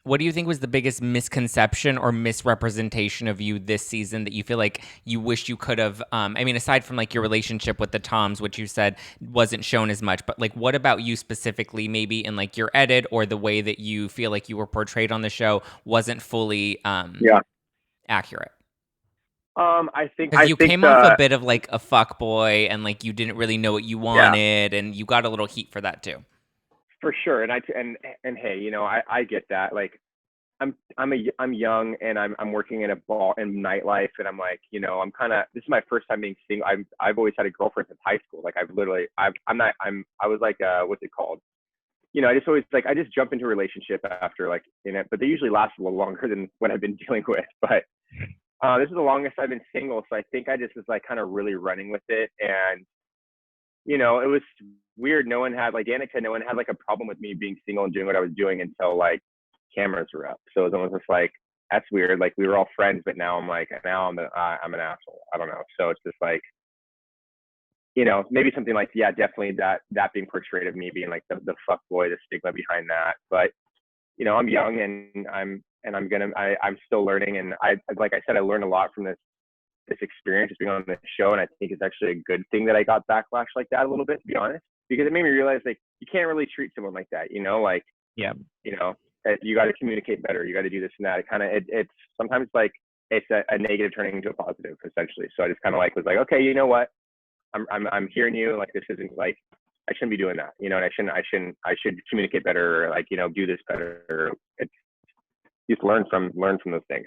What do you think was the biggest misconception or misrepresentation of you this season that you feel like you wish you could have? I mean, aside from like your relationship with the Toms, which you said wasn't shown as much, but like, what about you specifically, maybe in like your edit or the way that you feel like you were portrayed on the show wasn't fully Yeah. accurate? I think Because you came off a the bit of like a fuck boy and like you didn't really know what you yeah, wanted, and you got a little heat for that too. for sure. And hey, I get that. Like I'm young and I'm working in a bar in nightlife, and I'm like, I'm kind of, this is my first time being single. I've always had a girlfriend since high school. Like I've literally I'm not I was like what's it called? I just always like I just jump into a relationship after like in it, but they usually last a little longer than what I've been dealing with. But this is the longest I've been single, so I think I just was like kind of really running with it, and it was weird. No one had, like Danica, no one had like a problem with me being single and doing what I was doing until like cameras were up. So it was almost just like, that's weird. Like we were all friends, but now I'm like, now I'm an asshole. I don't know. So it's just like, maybe something like, yeah, definitely that being portrayed of me being like the fuck boy, the stigma behind that. But I'm young and I'm still learning, and like I said, I learned a lot from this experience just being on the show, and I think it's actually a good thing that I got backlash like that a little bit, to be honest, because it made me realize like you can't really treat someone like that, like Yeah. that you got to communicate better, you got to do this and that. It's sometimes like it's a negative turning into a positive essentially. So I just kind of like was like, okay, you know what, I'm hearing you. Like this isn't like I shouldn't be doing that, and I should communicate better, or like do this better. It's just learn from those things.